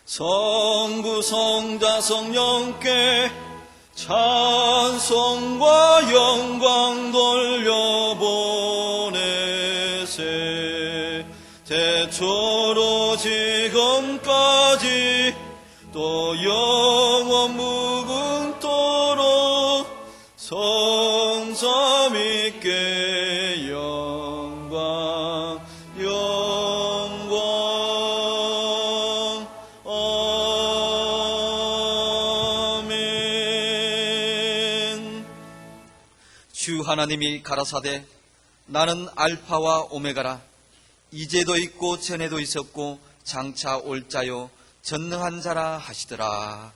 성부 성자 성령께 찬송과 영광 돌려보내세. 태초로 지금까지 또 영원 무궁토록 성삼위께 영광 아멘. 주 하나님이 가라사대 나는 알파와 오메가라. 이제도 있고 전에도 있었고 장차 올 자요 전능한 자라 하시더라.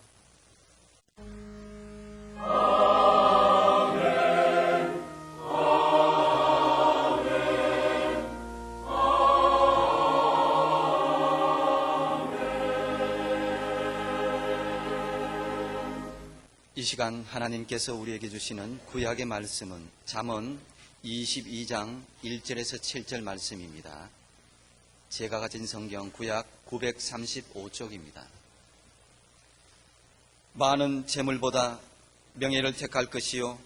이 시간 하나님께서 우리에게 주시는 구약의 말씀은 잠언 22장 1절에서 7절 말씀입니다. 제가 가진 성경 구약 935쪽입니다. 많은 재물보다 명예를 택할 것이요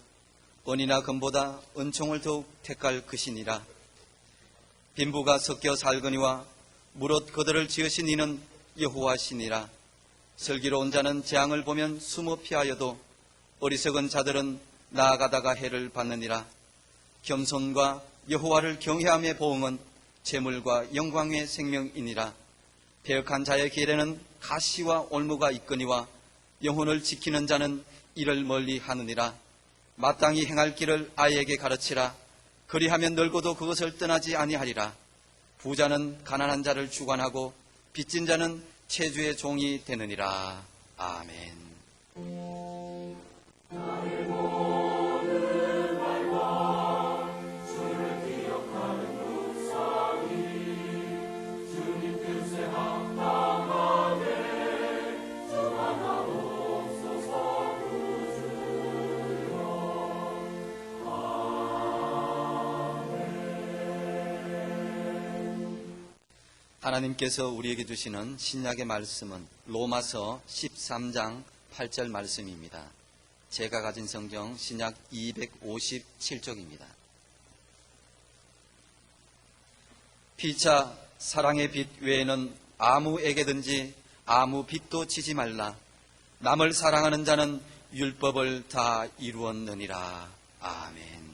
은이나 금보다 은총을 더욱 택할 것이니라. 빈부가 섞여 살거니와 무릇 그들을 지으신 이는 여호와시니라. 슬기로운 자는 재앙을 보면 숨어 피하여도 어리석은 자들은 나아가다가 해를 받느니라. 겸손과 여호와를 경외함의 보응은 재물과 영광의 생명이니라. 배역한 자의 길에는 가시와 올무가 있거니와 영혼을 지키는 자는 이를 멀리 하느니라. 마땅히 행할 길을 아이에게 가르치라. 그리하면 늙어도 그것을 떠나지 아니하리라. 부자는 가난한 자를 주관하고 빚진 자는 체주의 종이 되느니라. 아멘. 하나님께서 우리에게 주시는 신약의 말씀은 로마서 13장 8절 말씀입니다. 제가 가진 성경 신약 257쪽입니다. 피차 사랑의 빛 외에는 아무에게든지 아무 빚도 지지 말라. 남을 사랑하는 자는 율법을 다 이루었느니라. 아멘.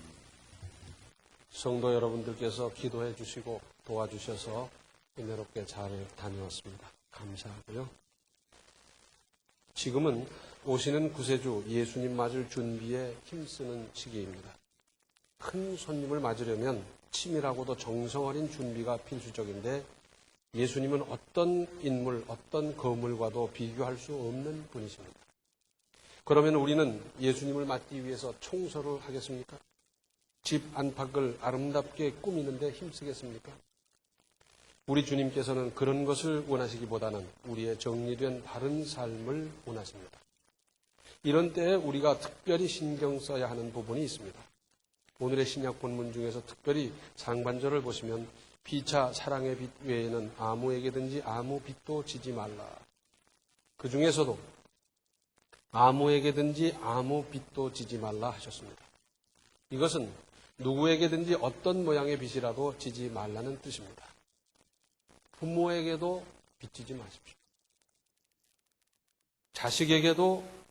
성도 여러분들께서 기도해 주시고 도와주셔서 은혜롭게 잘 다녀왔습니다. 감사하고요. 지금은 오시는 구세주 예수님 맞을 준비에 힘쓰는 시기입니다. 큰 손님을 맞으려면 치밀하고도 정성 어린 준비가 필수적인데 예수님은 어떤 인물, 어떤 거물과도 비교할 수 없는 분이십니다. 그러면 우리는 예수님을 맞기 위해서 청소를 하겠습니까? 집 안팎을 아름답게 꾸미는데 힘쓰겠습니까? 우리 주님께서는 그런 것을 원하시기보다는 우리의 정리된 바른 삶을 원하십니다. 이런 때에 우리가 특별히 신경 써야 하는 부분이 있습니다. 오늘의 신약 본문 중에서 특별히 상반절을 보시면 피차 사랑의 빛 외에는 아무에게든지 아무 빚도 지지 말라. 그 중에서도 아무에게든지 아무 빚도 지지 말라 하셨습니다. 이것은 누구에게든지 어떤 모양의 빚이라도 지지 말라는 뜻입니다. 부모에게도 빚지지 마십시오. 자식에게도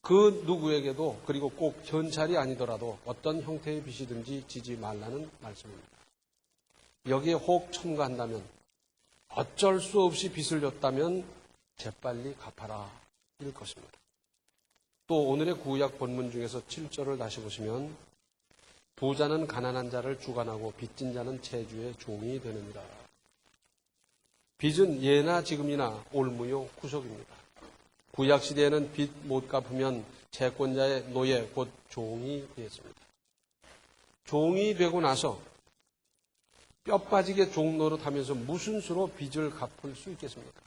그 누구에게도 그리고 꼭 현찰이 아니더라도 어떤 형태의 빚이든지 지지 말라는 말씀입니다. 여기에 혹 첨가한다면 어쩔 수 없이 빚을 졌다면 재빨리 갚아라 일 것입니다. 또 오늘의 구약 본문 중에서 7절을 다시 보시면 부자는 가난한 자를 주관하고 빚진 자는 체주의 종이 되느니라. 빚은 예나 지금이나 올무요 구속입니다. 구약시대에는 빚 못 갚으면 채권자의 노예 곧 종이 되었습니다. 종이 되고 나서 뼈 빠지게 종 노릇하면서 무슨 수로 빚을 갚을 수 있겠습니까?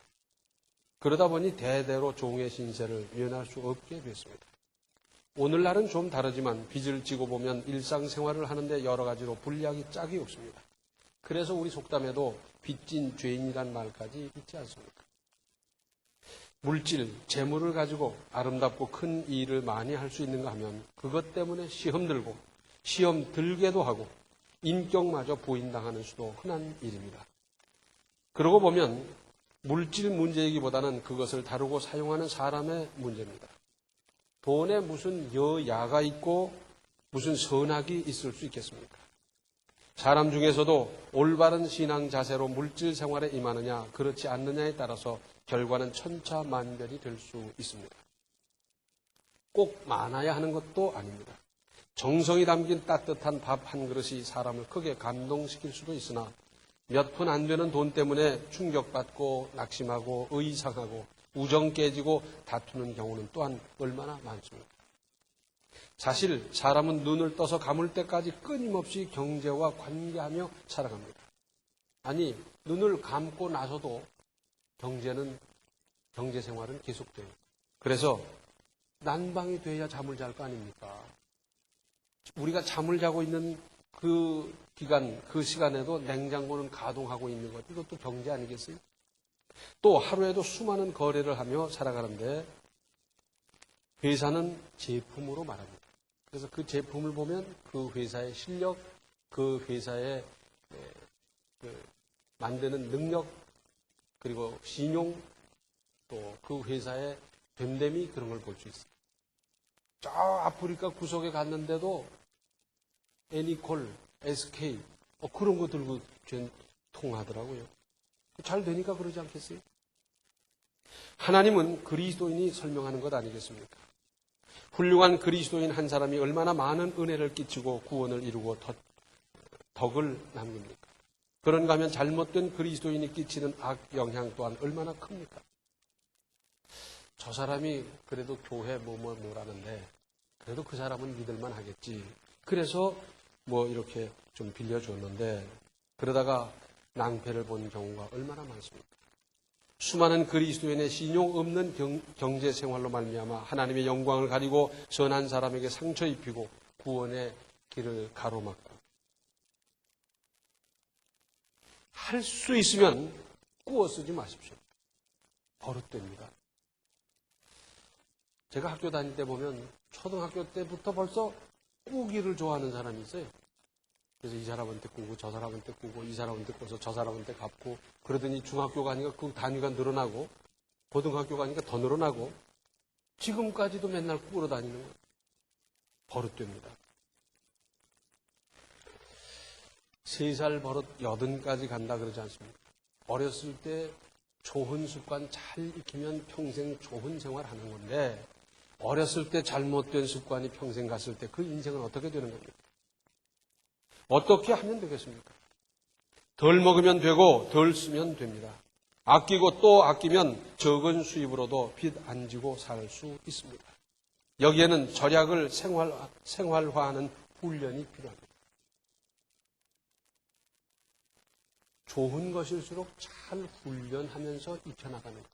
그러다 보니 대대로 종의 신세를 면할 수 없게 됐습니다. 오늘날은 좀 다르지만 빚을 지고 보면 일상생활을 하는데 여러 가지로 불리하기 짝이 없습니다. 그래서 우리 속담에도 빚진 죄인이란 말까지 있지 않습니까? 물질, 재물을 가지고 아름답고 큰 일을 많이 할 수 있는가 하면 그것 때문에 시험 들고 시험 들게도 하고 인격마저 부인당하는 수도 흔한 일입니다. 그러고 보면 물질 문제이기보다는 그것을 다루고 사용하는 사람의 문제입니다. 돈에 무슨 여야가 있고 무슨 선악이 있을 수 있겠습니까? 사람 중에서도 올바른 신앙 자세로 물질 생활에 임하느냐 그렇지 않느냐에 따라서 결과는 천차만별이 될 수 있습니다. 꼭 많아야 하는 것도 아닙니다. 정성이 담긴 따뜻한 밥 한 그릇이 사람을 크게 감동시킬 수도 있으나 몇 푼 안 되는 돈 때문에 충격받고 낙심하고 의상하고 우정 깨지고 다투는 경우는 또한 얼마나 많습니까? 사실 사람은 눈을 떠서 감을 때까지 끊임없이 경제와 관계하며 살아갑니다. 아니, 눈을 감고 나서도 경제 생활은 계속돼요. 그래서 난방이 돼야 잠을 잘 거 아닙니까? 우리가 잠을 자고 있는 그 기간, 그 시간에도 냉장고는 가동하고 있는 것, 이것도 경제 아니겠어요? 또 하루에도 수많은 거래를 하며 살아가는데 회사는 제품으로 말합니다. 그래서 그 제품을 보면 그 회사의 실력, 그 회사의 만드는 능력, 그리고 신용, 또 그 회사의 됨됨이 그런 걸 볼 수 있어요. 저 아프리카 구석에 갔는데도 애니콜, SK 그런 거 들고 통하더라고요. 잘 되니까 그러지 않겠어요? 하나님은 그리스도인이 설명하는 것 아니겠습니까? 훌륭한 그리스도인 한 사람이 얼마나 많은 은혜를 끼치고 구원을 이루고 덕을 남깁니까? 그런가 하면 잘못된 그리스도인이 끼치는 악 영향 또한 얼마나 큽니까? 저 사람이 그래도 교회 뭐라는데 그래도 그 사람은 믿을만 하겠지. 그래서 이렇게 좀 빌려줬는데 그러다가 낭패를 본 경우가 얼마나 많습니까? 수많은 그리스도인의 신용 없는 경제 생활로 말미암아 하나님의 영광을 가리고 선한 사람에게 상처 입히고 구원의 길을 가로막고 할 수 있으면 꾸어 쓰지 마십시오. 버릇됩니다. 제가 학교 다닐 때 보면 초등학교 때부터 벌써 꾸기를 좋아하는 사람이 있어요. 그래서 이 사람한테 꾸고 저 사람한테 꾸고 이 사람한테 꾸서 저 사람한테 갚고 그러더니 중학교 가니까 그 단위가 늘어나고 고등학교 가니까 더 늘어나고 지금까지도 맨날 꾸러 다니는 거예요. 버릇됩니다. 3살 버릇 80까지 간다 그러지 않습니까? 어렸을 때 좋은 습관 잘 익히면 평생 좋은 생활하는 건데 어렸을 때 잘못된 습관이 평생 갔을 때 그 인생은 어떻게 되는 겁니까? 어떻게 하면 되겠습니까? 덜 먹으면 되고 덜 쓰면 됩니다. 아끼고 또 아끼면 적은 수입으로도 빚 안 지고 살 수 있습니다. 여기에는 절약을 생활화하는 훈련이 필요합니다. 좋은 것일수록 잘 훈련하면서 익혀나가는 것.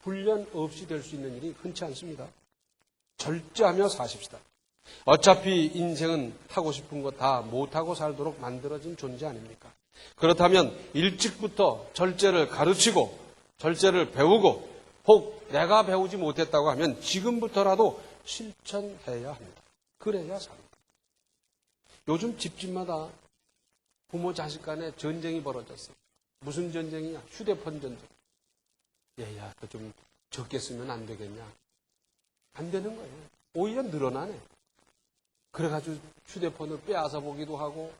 훈련 없이 될 수 있는 일이 흔치 않습니다. 절제하며 사십시다. 어차피 인생은 하고 싶은 거 다 못하고 살도록 만들어진 존재 아닙니까? 그렇다면 일찍부터 절제를 가르치고 절제를 배우고 혹 내가 배우지 못했다고 하면 지금부터라도 실천해야 합니다. 그래야 삽니다. 요즘 집집마다 부모 자식 간에 전쟁이 벌어졌어요. 무슨 전쟁이냐? 휴대폰 전쟁. 얘야, 그 좀 적게 쓰면 안 되겠냐? 안 되는 거예요. 오히려 늘어나네. 그래가지고 휴대폰을 빼앗아 보기도 하고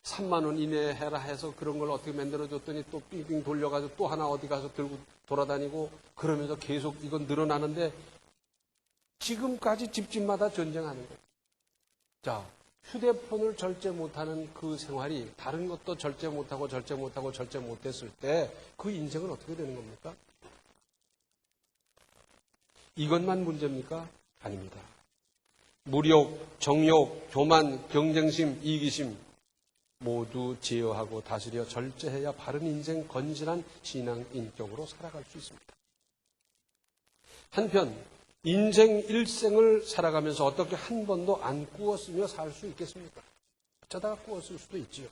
3만 원 이내에 해라 해서 그런 걸 어떻게 만들어줬더니 또 빙빙 돌려가지고 또 하나 어디 가서 들고 돌아다니고 그러면서 계속 이건 늘어나는데 지금까지 집집마다 전쟁하는 거예요. 자, 휴대폰을 절제 못하는 그 생활이 다른 것도 절제 못하고 절제 못했을 때 그 인생은 어떻게 되는 겁니까? 이것만 문제입니까? 아닙니다. 무력, 정욕, 교만, 경쟁심, 이기심 모두 제어하고 다스려 절제해야 바른 인생, 건실한 신앙 인격으로 살아갈 수 있습니다. 한편 인생 일생을 살아가면서 어떻게 한 번도 안 꾸었으며 살 수 있겠습니까? 어쩌다가 꾸었을 수도 있지요.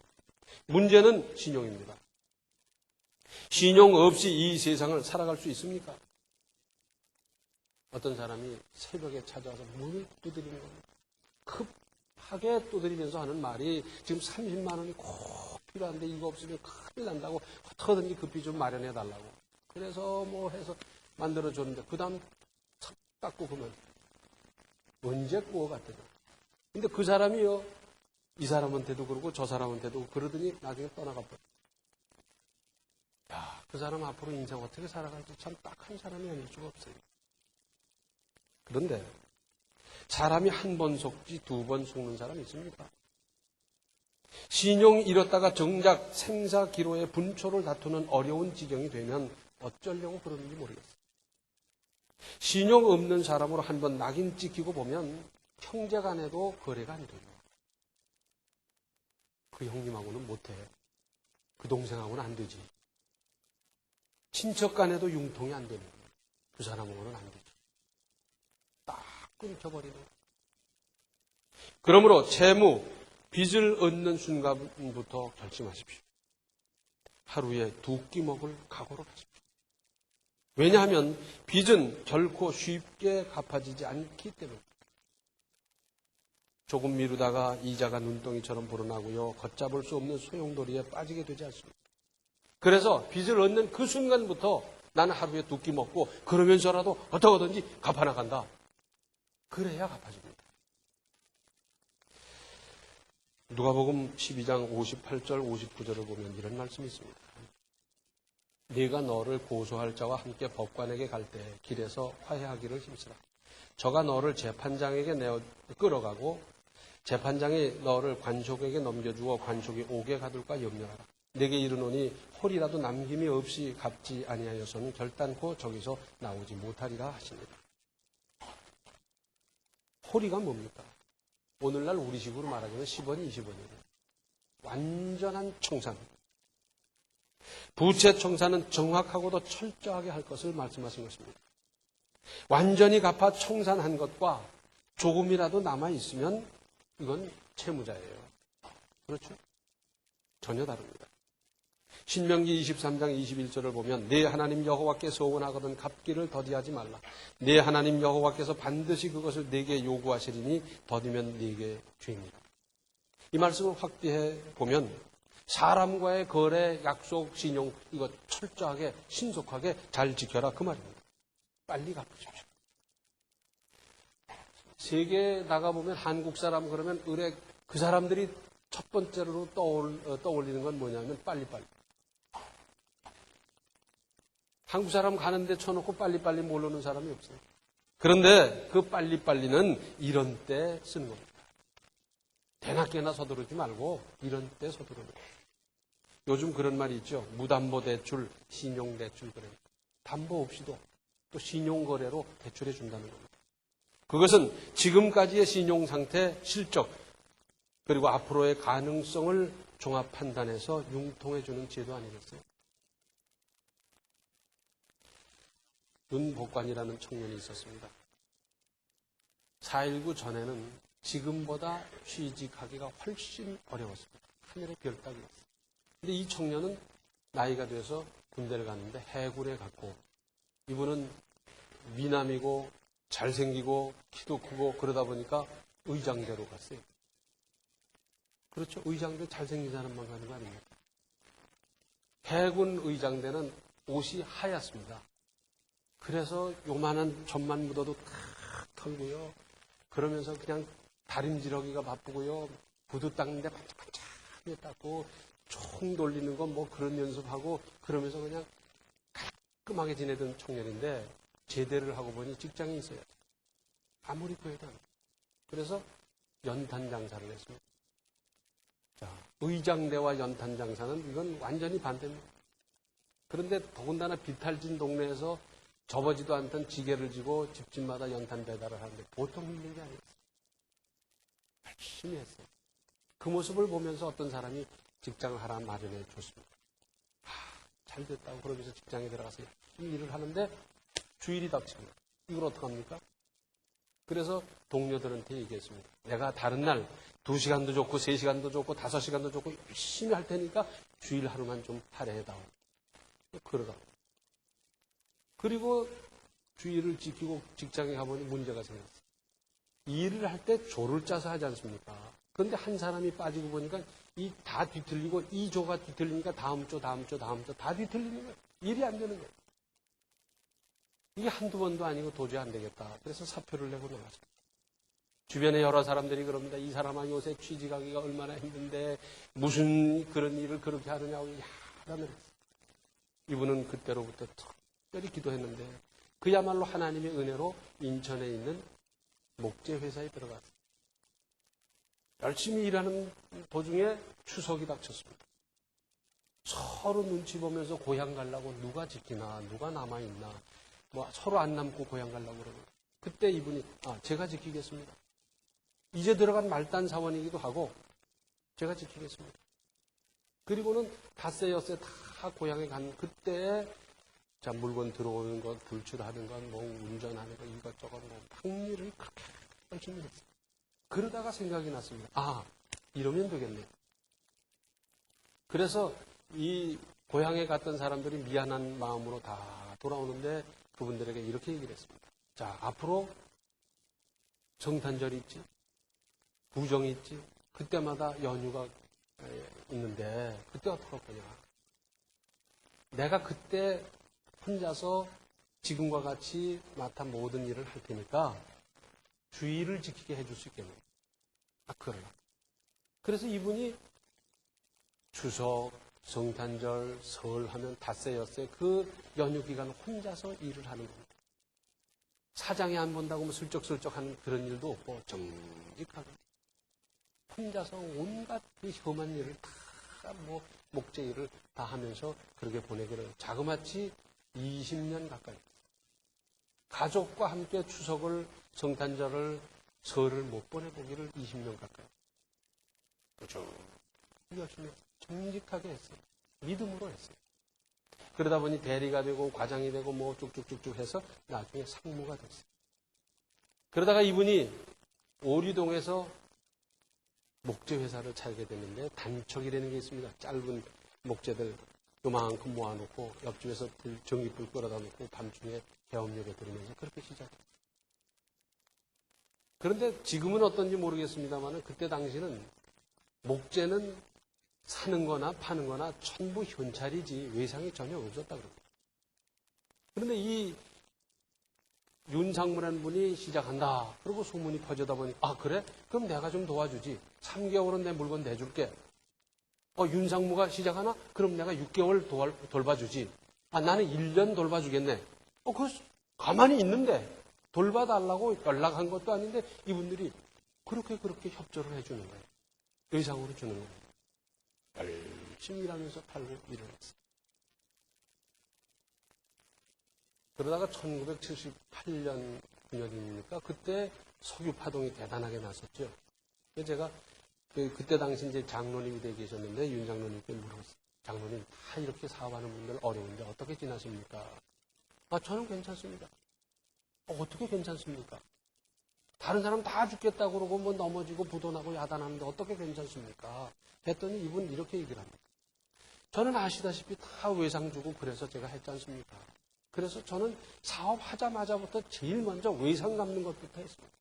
문제는 신용입니다. 신용 없이 이 세상을 살아갈 수 있습니까? 어떤 사람이 새벽에 찾아와서 문을 두드리는 겁니다. 급하게 두드리면서 하는 말이 지금 30만 원이 꼭 필요한데 이거 없으면 큰일 난다고 어떻게든지 급히 좀 마련해 달라고. 그래서 뭐 해서 만들어줬는데 그 다음 탁 닦고 그러면 언제 구워 갔더니. 근데 그 사람이요, 이 사람한테도 그러고 저 사람한테도 그러더니 나중에 떠나가 버려. 야, 그 사람 앞으로 인생 어떻게 살아갈지 참 딱한 사람이 아닐 수가 없어요. 그런데 사람이 한 번 속지 두 번 속는 사람이 있습니까? 신용 잃었다가 정작 생사기로의 분초를 다투는 어려운 지경이 되면 어쩌려고 그러는지 모르겠어요. 신용 없는 사람으로 한 번 낙인 찍히고 보면 형제 간에도 거래가 안 돼요. 그 형님하고는 못해. 그 동생하고는 안 되지. 친척 간에도 융통이 안 되는 거예요. 그 사람하고는 안 되지. 딱 끊겨버리는 거예요. 그러므로 채무, 빚을 얻는 순간부터 결심하십시오. 하루에 두 끼 먹을 각오로 하십시오. 왜냐하면 빚은 결코 쉽게 갚아지지 않기 때문입니다. 조금 미루다가 이자가 눈덩이처럼 불어나고요. 걷잡을 수 없는 소용돌이에 빠지게 되지 않습니까? 그래서 빚을 얻는 그 순간부터 나는 하루에 두 끼 먹고 그러면서라도 어떻게든지 갚아나간다. 그래야 갚아집니다. 누가복음 12장 58절 59절을 보면 이런 말씀이 있습니다. 네가 너를 고소할 자와 함께 법관에게 갈 때 길에서 화해하기를 힘쓰라. 저가 너를 재판장에게 내어 끌어가고 재판장이 너를 관속에게 넘겨주어 관속이 옥에 가둘까 염려하라. 내게 이르노니 홀이라도 남김이 없이 갚지 아니하여서는 결단코 저기서 나오지 못하리라 하십니다. 홀이가 뭡니까? 오늘날 우리식으로 말하자면 10원, 20원이에요. 완전한 청산. 부채 청산은 정확하고도 철저하게 할 것을 말씀하신 것입니다. 완전히 갚아 청산한 것과 조금이라도 남아있으면 이건 채무자예요. 그렇죠? 전혀 다릅니다. 신명기 23장 21절을 보면 내 하나님 여호와께 서원하거든 갚기를 더디하지 말라. 내 하나님 여호와께서 반드시 그것을 내게 요구하시리니 더디면 네게 죄입니다. 이 말씀을 확대해 보면 사람과의 거래, 약속, 신용 이거 철저하게 신속하게 잘 지켜라 그 말입니다. 빨리 갚으십시오. 세계에 나가보면 한국 사람 그러면 의뢰 그 사람들이 첫 번째로 떠올리는 건 뭐냐면 빨리빨리. 한국 사람 가는데 쳐놓고 빨리빨리 모르는 사람이 없어요. 그런데 그 빨리빨리는 이런 때 쓰는 겁니다. 대낮게나 서두르지 말고 이런 때 서두르는 거예요. 요즘 그런 말이 있죠. 무담보대출, 신용대출 그래요. 담보 없이도 또 신용거래로 대출해 준다는 겁니다. 그것은 지금까지의 신용상태, 실적, 그리고 앞으로의 가능성을 종합 판단해서 융통해 주는 제도 아니겠어요? 윤복관이라는 청년이 있었습니다. 4.19 전에는 지금보다 취직하기가 훨씬 어려웠습니다. 하늘의 별 따기였어요. 근데 이 청년은 나이가 돼서 군대를 갔는데 해군에 갔고 이분은 미남이고 잘생기고 키도 크고 그러다 보니까 의장대로 갔어요. 그렇죠. 의장대 잘생긴 사람만 가는 거 아닙니까? 해군 의장대는 옷이 하얗습니다. 그래서 요만한 점만 묻어도 탁 털고요. 그러면서 그냥 다림질하기가 바쁘고요. 구두 닦는데 반짝반짝하게 닦고 총 돌리는 거 뭐 그런 연습하고 그러면서 그냥 깔끔하게 지내던 청년인데 제대를 하고 보니 직장이 있어야죠. 아무리 구해도 안 돼요. 그래서 연탄 장사를 했습니다. 자, 의장대와 연탄 장사는 이건 완전히 반대입니다. 그런데 더군다나 비탈진 동네에서 접어지도 않던 지게를 지고 집집마다 연탄 배달을 하는데 보통 힘든 게 아니었어요. 열심히 했어요. 그 모습을 보면서 어떤 사람이 직장을 하나 마련해 줬습니다. 잘 됐다고 그러면서 직장에 들어가서 열심히 일을 하는데 주일이 닥칩니다. 이걸 어떡합니까? 그래서 동료들한테 얘기했습니다. 내가 다른 날 2시간도 좋고 3시간도 좋고 5시간도 좋고 열심히 할 테니까 주일 하루만 좀 할애해다오. 그러다. 그리고 주의를 지키고 직장에 가보니 문제가 생겼어요. 일을 할 때 조를 짜서 하지 않습니까? 그런데 한 사람이 빠지고 보니까 이 다 뒤틀리고 이 조가 뒤틀리니까 다음 조 다 뒤틀리는 거예요. 일이 안 되는 거예요. 이게 한두 번도 아니고 도저히 안 되겠다. 그래서 사표를 내고 나갔어요. 주변에 여러 사람들이 그럽니다. 이 사람아 요새 취직하기가 얼마나 힘든데 무슨 그런 일을 그렇게 하느냐고 야단을 했어요. 이분은 그때로부터 특별히 기도했는데 그야말로 하나님의 은혜로 인천에 있는 목재 회사에 들어갔어요. 열심히 일하는 도중에 추석이 닥쳤습니다. 서로 눈치 보면서 고향 가려고 누가 지키나 누가 남아있나 뭐 서로 안 남고 고향 가려고 그러고 그때 이분이 제가 지키겠습니다. 이제 들어간 말단 사원이기도 하고 제가 지키겠습니다. 그리고는 닷새 엿새 다 고향에 간 그때 자 물건 들어오는 것, 불출하는 것, 뭐 운전하는 것 이것저것 뭐 방일을 그렇게 열심히 했어요. 그러다가 생각이 났습니다. 이러면 되겠네. 그래서 이 고향에 갔던 사람들이 미안한 마음으로 다 돌아오는데 그분들에게 이렇게 얘기를 했습니다. 자, 앞으로 성탄절이 있지, 구정이 있지, 그때마다 연휴가 있는데 그때 어떡할 거냐. 내가 그때 혼자서 지금과 같이 맡아 모든 일을 할 테니까 주의를 지키게 해줄 수 있겠네요. 그래요. 그래서 이분이 추석, 성탄절, 설 하면 닷새 엿새 그 연휴 기간을 혼자서 일을 하는 겁니다. 사장이 안 본다고 뭐 슬쩍슬쩍 하는 그런 일도 없고 정직하게 혼자서 온갖 그 험한 일을 다 뭐 목재 일을 다 하면서 그렇게 보내기를 자그마치 20년 가까이 가족과 함께 추석을 성탄절을 설을 못 보내보기를 20년 가까이 그렇죠. 열심히 했어요. 정직하게 했어요. 믿음으로 했어요. 그러다 보니 대리가 되고 과장이 되고 뭐 쭉쭉쭉쭉 해서 나중에 상무가 됐어요. 그러다가 이분이 오리동에서 목재 회사를 차리게 됐는데 단척이라는 게 있습니다. 짧은 목재들 요만큼 모아놓고 옆집에서 전기불 끌어다 놓고 밤중에 계엄역에 들으면서 그렇게 시작했어요. 그런데 지금은 어떤지 모르겠습니다만 그때 당시는 목재는 사는 거나 파는 거나 전부 현찰이지 외상이 전혀 없었다 그럽니다. 그런데 이 윤상무라는 분이 시작한다. 그리고 소문이 퍼져다 보니 그래? 그럼 내가 좀 도와주지. 3개월은 내 물건 내줄게. 윤상무가 시작하나? 그럼 내가 6개월 돌봐주지. 나는 1년 돌봐주겠네. 그거 가만히 있는데 돌봐달라고 연락한 것도 아닌데 이분들이 그렇게 협조를 해주는 거예요. 의상으로 주는 거예요. 열심히 일하면서 팔고 일을 했어요. 그러다가 1978년 9년입니까? 그때 석유 파동이 대단하게 났었죠. 제가 그때 당시 이제 장로님이 되어 계셨는데 윤 장로님께 물었어요. 장로님 다 이렇게 사업하는 분들 어려운데 어떻게 지나십니까? 저는 괜찮습니다. 어떻게 괜찮습니까? 다른 사람 다 죽겠다고 그러고 뭐 넘어지고 부도나고 야단하는데 어떻게 괜찮습니까? 했더니 이분 이렇게 얘기를 합니다. 저는 아시다시피 다 외상 주고 그래서 제가 했지 않습니까? 그래서 저는 사업하자마자부터 제일 먼저 외상 갚는 것부터 했습니다.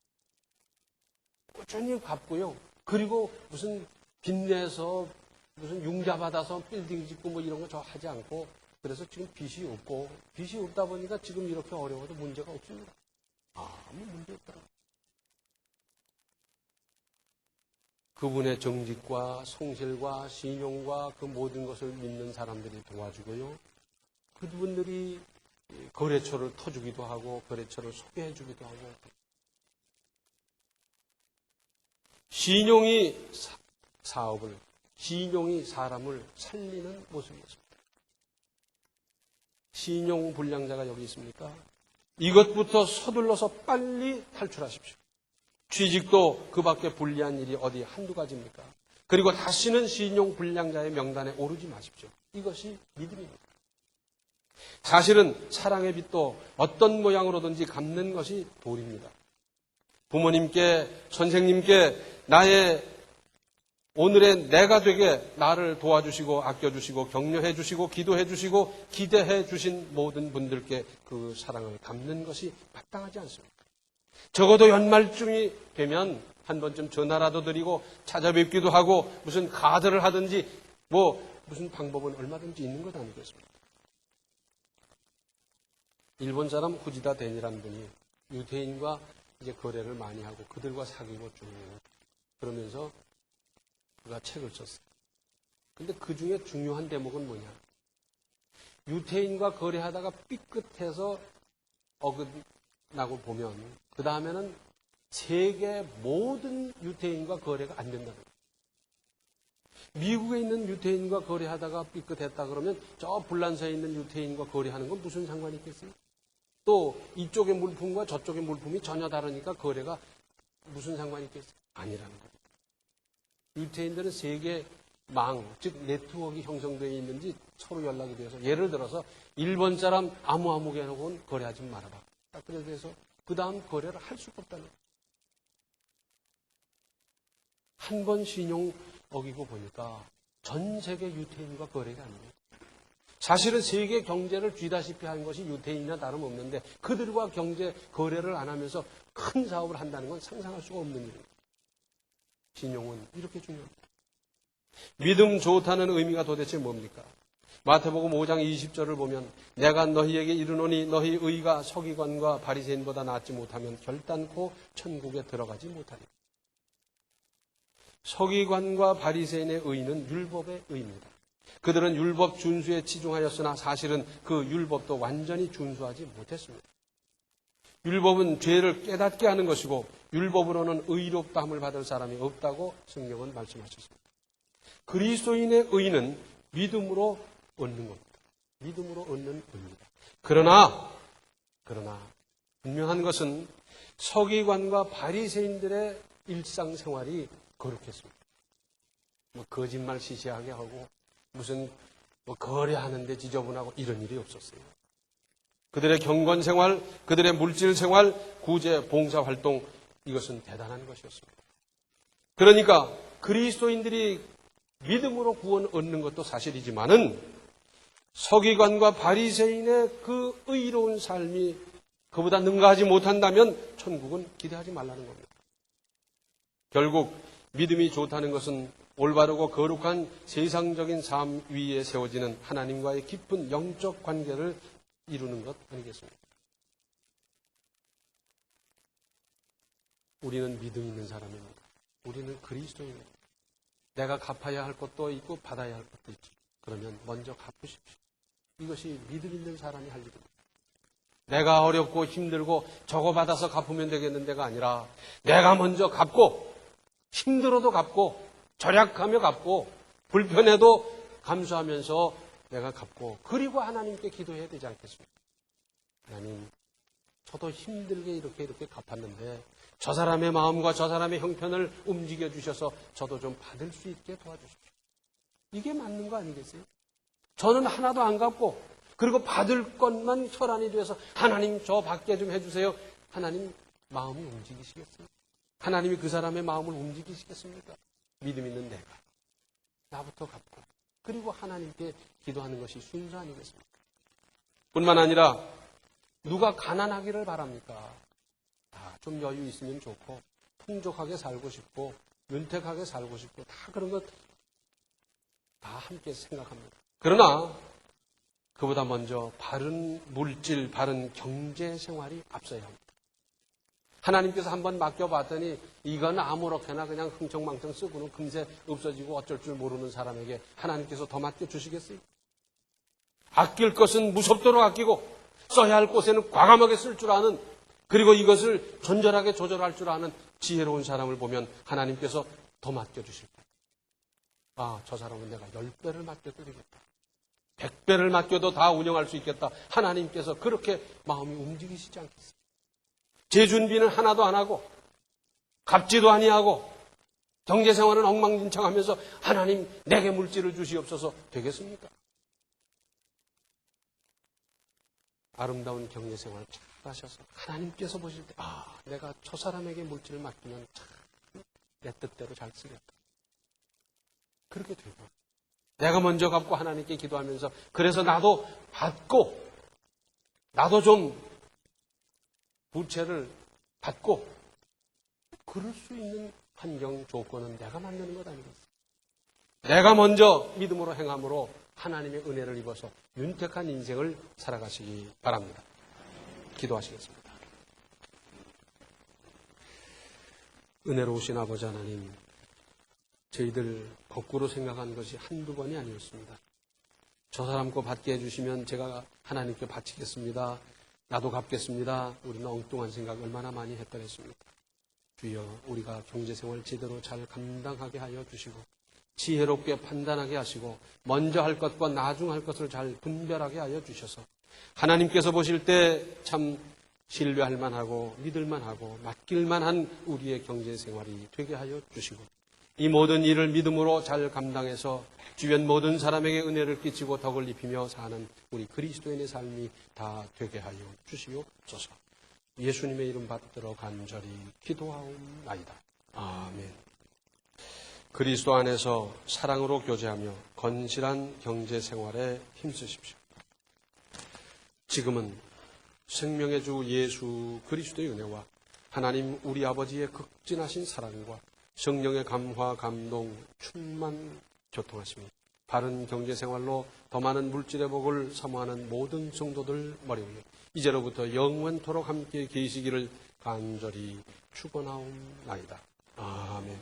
꾸준히 갚고요. 그리고 무슨 빚내서 무슨 융자 받아서 빌딩 짓고 뭐 이런 거 저 하지 않고 그래서 지금 빚이 없고 빚이 없다 보니까 지금 이렇게 어려워도 문제가 없습니다. 아무 문제 없더라고요. 그분의 정직과 성실과 신용과 그 모든 것을 믿는 사람들이 도와주고요. 그분들이 거래처를 터주기도 하고 거래처를 소개해주기도 하고 신용이 사업을 신용이 사람을 살리는 모습이었습니다. 신용 불량자가 여기 있습니까? 이것부터 서둘러서 빨리 탈출하십시오. 취직도 그 밖에 불리한 일이 어디 한두 가지입니까? 그리고 다시는 신용 불량자의 명단에 오르지 마십시오. 이것이 믿음입니다. 사실은 사랑의 빚도 어떤 모양으로든지 갚는 것이 도리입니다. 부모님께, 선생님께 나의 오늘의 내가 되게 나를 도와주시고 아껴주시고 격려해 주시고 기도해 주시고 기대해 주신 모든 분들께 그 사랑을 갚는 것이 마땅하지 않습니까? 적어도 연말쯤이 되면 한 번쯤 전화라도 드리고 찾아뵙기도 하고 무슨 카드를 하든지 무슨 방법은 얼마든지 있는 것 아니겠습니까? 일본 사람 후지다 덴이라는 분이 유대인과 이제 거래를 많이 하고 그들과 사귀고 쭉 그러면서 그가 책을 썼어요. 근데 그 중에 중요한 대목은 뭐냐? 유대인과 거래하다가 삐끗해서 어긋나고 보면 그 다음에는 세계 모든 유대인과 거래가 안 된다는 거예요. 미국에 있는 유대인과 거래하다가 삐끗했다 그러면 저 불란서에 있는 유대인과 거래하는 건 무슨 상관이 있겠어요? 또 이쪽의 물품과 저쪽의 물품이 전혀 다르니까 거래가 무슨 상관이 있겠어요? 아니라는 거예요. 유대인들은 세계망, 즉 네트워크가 형성되어 있는지 서로 연락이 돼서 예를 들어서 일본 사람 아무개하고는 거래하지 말아봐. 딱 그래서 그 다음 거래를 할 수가 없다는 거예요. 한 번 신용 어기고 보니까 전 세계 유태인과 거래가 안 돼요. 사실은 세계 경제를 쥐다시피 한 것이 유태인이나 다름없는데 그들과 경제 거래를 안 하면서 큰 사업을 한다는 건 상상할 수가 없는 일입니다. 신용은 이렇게 중요합니다. 믿음 좋다는 의미가 도대체 뭡니까? 마태복음 5장 20절을 보면 내가 너희에게 이르노니 너희 의가 서기관과 바리새인보다 낫지 못하면 결단코 천국에 들어가지 못하리라. 서기관과 바리새인의 의는 율법의 의입니다. 그들은 율법 준수에 치중하였으나 사실은 그 율법도 완전히 준수하지 못했습니다. 율법은 죄를 깨닫게 하는 것이고 율법으로는 의롭다함을 받을 사람이 없다고 성경은 말씀하셨습니다. 그리스도인의 의는 믿음으로 얻는 겁니다. 믿음으로 얻는 의입니다. 그러나 분명한 것은 서기관과 바리새인들의 일상생활이 거룩했습니다. 거짓말 시시하게 하고 무슨 거래하는데 지저분하고 이런 일이 없었어요. 그들의 경건생활, 그들의 물질생활, 구제, 봉사활동 이것은 대단한 것이었습니다. 그러니까 그리스도인들이 믿음으로 구원 얻는 것도 사실이지만은 서기관과 바리새인의 그 의로운 삶이 그보다 능가하지 못한다면 천국은 기대하지 말라는 겁니다. 결국 믿음이 좋다는 것은 올바르고 거룩한 세상적인 삶 위에 세워지는 하나님과의 깊은 영적 관계를 이루는 것 아니겠습니까? 우리는 믿음 있는 사람입니다. 우리는 그리스도인입니다. 내가 갚아야 할 것도 있고 받아야 할 것도 있지. 그러면 먼저 갚으십시오. 이것이 믿음 있는 사람이 할 일입니다. 내가 어렵고 힘들고 저거 받아서 갚으면 되겠는 데가 아니라 내가 먼저 갚고 힘들어도 갚고 절약하며 갚고 불편해도 감수하면서 내가 갚고 그리고 하나님께 기도해야 되지 않겠습니까? 하나님, 저도 힘들게 이렇게 갚았는데 저 사람의 마음과 저 사람의 형편을 움직여 주셔서 저도 좀 받을 수 있게 도와주십시오. 이게 맞는 거 아니겠어요? 저는 하나도 안 갚고 그리고 받을 것만 혈안이 돼서 하나님 저 받게 좀 해주세요. 하나님 마음이 움직이시겠어요? 하나님이 그 사람의 마음을 움직이시겠습니까? 믿음 있는 내가 나부터 갚고 그리고 하나님께 기도하는 것이 순서 아니겠습니까? 뿐만 아니라 누가 가난하기를 바랍니까? 좀 여유 있으면 좋고 풍족하게 살고 싶고 윤택하게 살고 싶고 다 그런 것 다 함께 생각합니다. 그러나 그보다 먼저 바른 물질, 바른 경제 생활이 앞서야 합니다. 하나님께서 한번 맡겨봤더니 이건 아무렇게나 그냥 흥청망청 쓰고는 금세 없어지고 어쩔 줄 모르는 사람에게 하나님께서 더 맡겨주시겠어요? 아낄 것은 무섭도록 아끼고 써야 할 곳에는 과감하게 쓸 줄 아는 그리고 이것을 존절하게 조절할 줄 아는 지혜로운 사람을 보면 하나님께서 더 맡겨주실 거예요. 저 사람은 내가 10배를 맡겨드리겠다. 100배를 맡겨도 다 운영할 수 있겠다. 하나님께서 그렇게 마음이 움직이시지 않겠어요? 제 준비는 하나도 안 하고 갚지도 아니하고 경제생활은 엉망진창하면서 하나님 내게 물질을 주시옵소서 되겠습니까? 아름다운 경제생활 잘 하셔서 하나님께서 보실 때 내가 저 사람에게 물질을 맡기면 참 내 뜻대로 잘 쓰겠다. 그렇게 되고, 내가 먼저 갖고 하나님께 기도하면서 그래서 나도 받고, 나도 좀 부채를 받고, 그럴 수 있는 환경 조건은 내가 만드는 것 아니겠어요? 내가 먼저 믿음으로 행함으로 하나님의 은혜를 입어서 윤택한 인생을 살아가시기 바랍니다. 기도하시겠습니다. 은혜로우신 아버지 하나님, 저희들 거꾸로 생각한 것이 한두 번이 아니었습니다. 저 사람 거 받게 해주시면 제가 하나님께 바치겠습니다. 나도 갚겠습니다. 우리는 엉뚱한 생각 얼마나 많이 했더랬습니까? 주여, 우리가 경제생활 제대로 잘 감당하게 하여 주시고 지혜롭게 판단하게 하시고 먼저 할 것과 나중 할 것을 잘 분별하게 하여 주셔서 하나님께서 보실 때 참 신뢰할 만하고 믿을 만하고 맡길 만한 우리의 경제생활이 되게 하여 주시고 이 모든 일을 믿음으로 잘 감당해서 주변 모든 사람에게 은혜를 끼치고 덕을 입히며 사는 우리 그리스도인의 삶이 다 되게 하여 주시옵소서. 예수님의 이름 받들어 간절히 기도하옵나이다. 아멘. 그리스도 안에서 사랑으로 교제하며 건실한 경제생활에 힘쓰십시오. 지금은 생명의 주 예수 그리스도의 은혜와 하나님 우리 아버지의 극진하신 사랑과 성령의 감화, 감동, 충만 교통하심이 바른 경제생활로 더 많은 물질의 복을 사모하는 모든 성도들 머리 위에 이제로부터 영원토록 함께 계시기를 간절히 축원하옵나이다. 아멘.